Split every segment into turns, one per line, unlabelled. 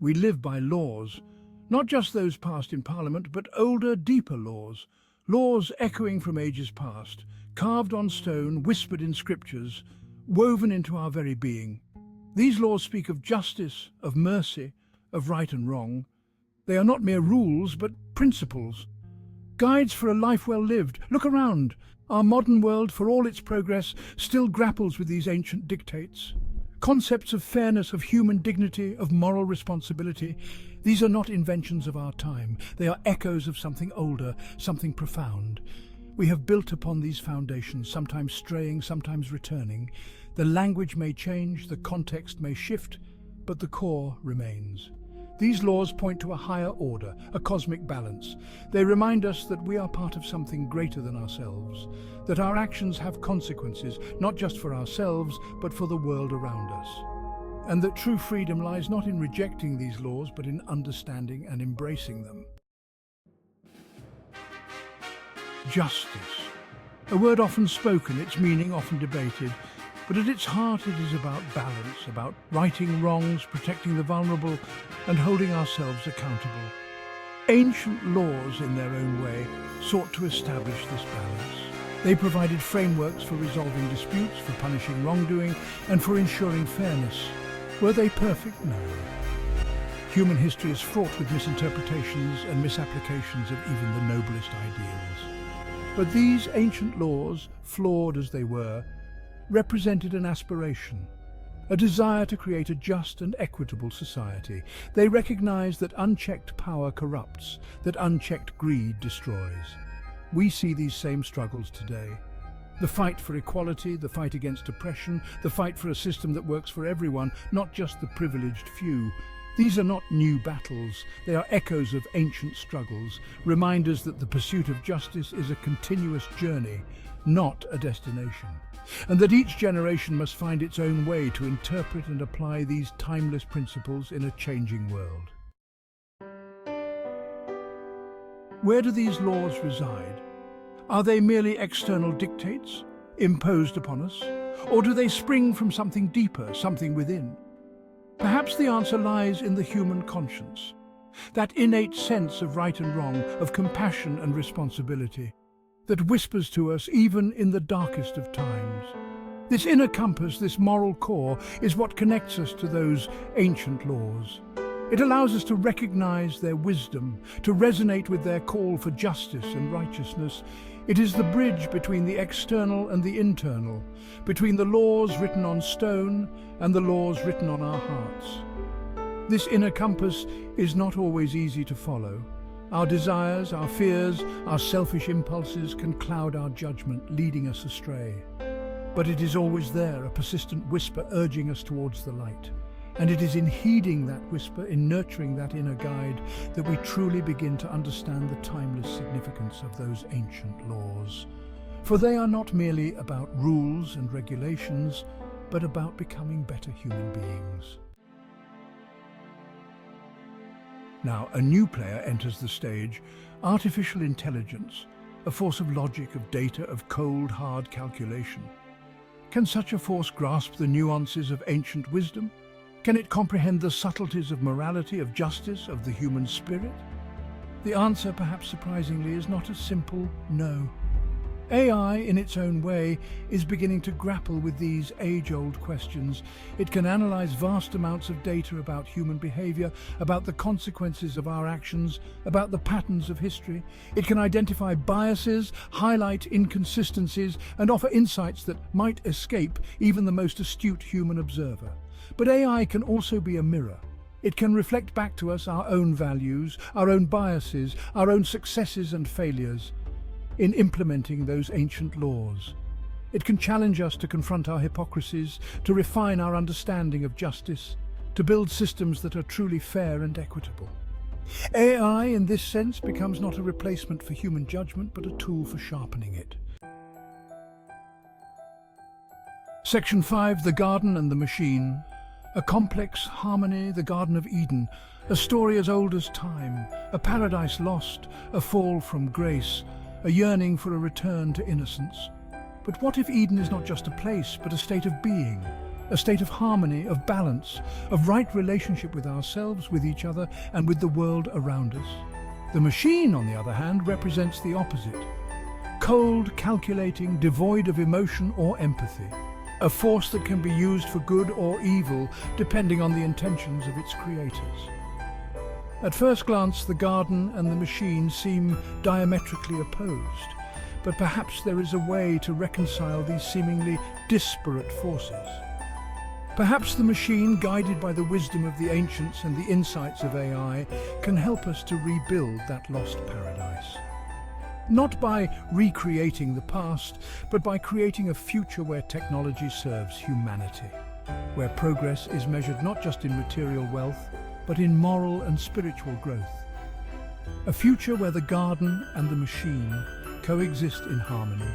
We live by laws, not just those passed in Parliament, but older, deeper laws. Laws echoing from ages past, carved on stone, whispered in scriptures, woven into our very being. These laws speak of justice, of mercy, of right and wrong. They are not mere rules, but principles. Guides for a life well lived. Look around. Our modern world, for all its progress, still grapples with these ancient dictates. Concepts of fairness, of human dignity, of moral responsibility. These are not inventions of our time. They are echoes of something older, something profound. We have built upon these foundations, sometimes straying, sometimes returning. The language may change, the context may shift, but the core remains. These laws point to a higher order, a cosmic balance. They remind us that we are part of something greater than ourselves, that our actions have consequences, not just for ourselves, but for the world around us. And that true freedom lies not in rejecting these laws, but in understanding and embracing them. Justice. A word often spoken, its meaning often debated, but at its heart it is about balance, about righting wrongs, protecting the vulnerable, and holding ourselves accountable. Ancient laws, in their own way, sought to establish this balance. They provided frameworks for resolving disputes, for punishing wrongdoing, and for ensuring fairness. Were they perfect? No. Human history is fraught with misinterpretations and misapplications of even the noblest ideals. But these ancient laws, flawed as they were, represented an aspiration, a desire to create a just and equitable society. They recognized that unchecked power corrupts, that unchecked greed destroys. We see these same struggles today. The fight for equality, the fight against oppression, the fight for a system that works for everyone, not just the privileged few. These are not new battles, they are echoes of ancient struggles, reminders that the pursuit of justice is a continuous journey, not a destination, and that each generation must find its own way to interpret and apply these timeless principles in a changing world. Where do these laws reside? Are they merely external dictates, imposed upon us? Or do they spring from something deeper, something within? Perhaps the answer lies in the human conscience, that innate sense of right and wrong, of compassion and responsibility, that whispers to us even in the darkest of times. This inner compass, this moral core, is what connects us to those ancient laws. It allows us to recognize their wisdom, to resonate with their call for justice and righteousness. It is the bridge between the external and the internal, between the laws written on stone and the laws written on our hearts. This inner compass is not always easy to follow. Our desires, our fears, our selfish impulses can cloud our judgment, leading us astray. But it is always there, a persistent whisper urging us towards the light. And it is in heeding that whisper, in nurturing that inner guide, that we truly begin to understand the timeless significance of those ancient laws. For they are not merely about rules and regulations, but about becoming better human beings. Now, a new player enters the stage, artificial intelligence, a force of logic, of data, of cold, hard calculation. Can such a force grasp the nuances of ancient wisdom? Can it comprehend the subtleties of morality, of justice, of the human spirit? The answer, perhaps surprisingly, is not a simple no. AI, in its own way, is beginning to grapple with these age-old questions. It can analyze vast amounts of data about human behavior, about the consequences of our actions, about the patterns of history. It can identify biases, highlight inconsistencies, and offer insights that might escape even the most astute human observer. But AI can also be a mirror. It can reflect back to us our own values, our own biases, our own successes and failures in implementing those ancient laws. It can challenge us to confront our hypocrisies, to refine our understanding of justice, to build systems that are truly fair and equitable. AI, in this sense, becomes not a replacement for human judgment, but a tool for sharpening it. Section 5, The Garden and the Machine. A complex harmony, the Garden of Eden, a story as old as time, a paradise lost, a fall from grace, a yearning for a return to innocence. But what if Eden is not just a place, but a state of being, a state of harmony, of balance, of right relationship with ourselves, with each other, and with the world around us. The machine, on the other hand, represents the opposite. Cold, calculating, devoid of emotion or empathy. A force that can be used for good or evil, depending on the intentions of its creators. At first glance, the garden and the machine seem diametrically opposed, but perhaps there is a way to reconcile these seemingly disparate forces. Perhaps the machine, guided by the wisdom of the ancients and the insights of AI, can help us to rebuild that lost paradise. Not by recreating the past, but by creating a future where technology serves humanity, where progress is measured not just in material wealth, but in moral and spiritual growth. A future where the garden and the machine coexist in harmony,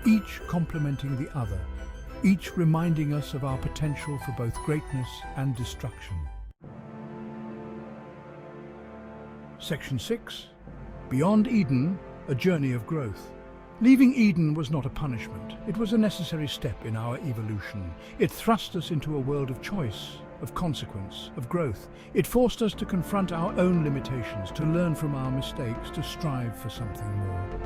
each complementing the other, each reminding us of our potential for both greatness and destruction. Section 6. Beyond Eden, a journey of growth. Leaving Eden was not a punishment. It was a necessary step in our evolution. It thrust us into a world of choice, of consequence, of growth. It forced us to confront our own limitations, to learn from our mistakes, to strive for something more.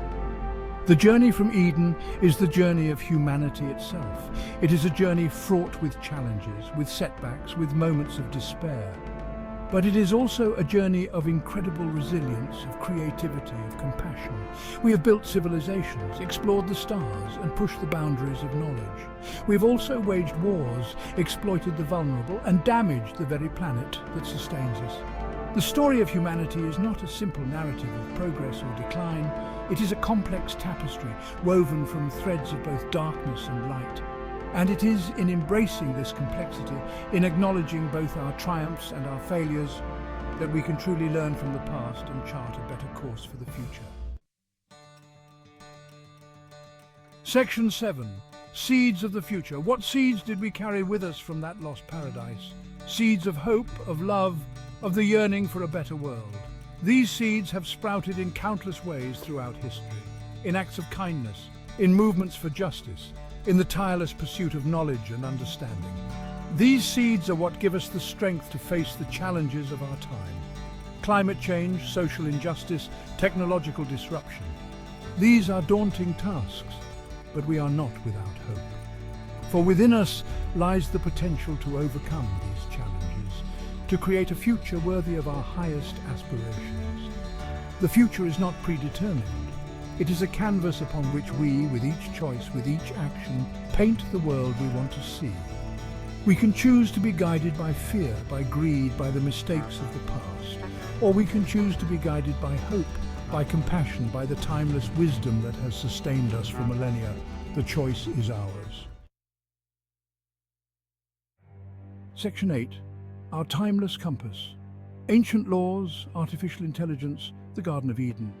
The journey from Eden is the journey of humanity itself. It is a journey fraught with challenges, with setbacks, with moments of despair. But it is also a journey of incredible resilience, of creativity, of compassion. We have built civilizations, explored the stars, and pushed the boundaries of knowledge. We have also waged wars, exploited the vulnerable, and damaged the very planet that sustains us. The story of humanity is not a simple narrative of progress or decline. It is a complex tapestry, woven from threads of both darkness and light. And it is in embracing this complexity, in acknowledging both our triumphs and our failures, that we can truly learn from the past and chart a better course for the future. Section 7. Seeds of the future. What seeds did we carry with us from that lost paradise? Seeds of hope, of love, of the yearning for a better world. These seeds have sprouted in countless ways throughout history, in acts of kindness, in movements for justice, in the tireless pursuit of knowledge and understanding. These seeds are what give us the strength to face the challenges of our time. Climate change, social injustice, technological disruption. These are daunting tasks, but we are not without hope. For within us lies the potential to overcome these challenges, to create a future worthy of our highest aspirations. The future is not predetermined. It is a canvas upon which we, with each choice, with each action, paint the world we want to see. We can choose to be guided by fear, by greed, by the mistakes of the past. Or we can choose to be guided by hope, by compassion, by the timeless wisdom that has sustained us for millennia. The choice is ours. Section 8. Our timeless compass. Ancient laws, artificial intelligence, the Garden of Eden.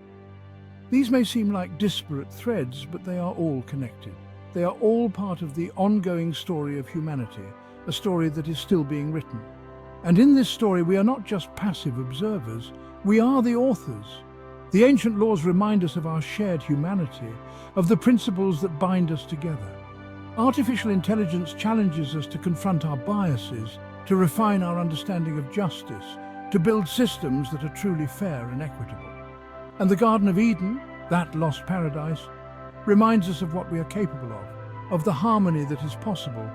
These may seem like disparate threads, but they are all connected. They are all part of the ongoing story of humanity, a story that is still being written. And in this story, we are not just passive observers, we are the authors. The ancient laws remind us of our shared humanity, of the principles that bind us together. Artificial intelligence challenges us to confront our biases, to refine our understanding of justice, to build systems that are truly fair and equitable. And the Garden of Eden, that lost paradise, reminds us of what we are capable of the harmony that is possible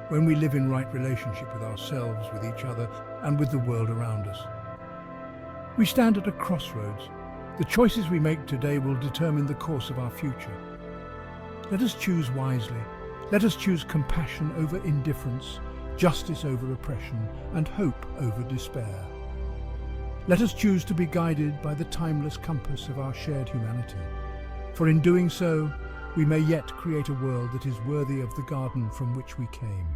when we live in right relationship with ourselves, with each other, and with the world around us. We stand at a crossroads. The choices we make today will determine the course of our future. Let us choose wisely. Let us choose compassion over indifference, justice over oppression, and hope over despair. Let us choose to be guided by the timeless compass of our shared humanity. For in doing so, we may yet create a world that is worthy of the garden from which we came.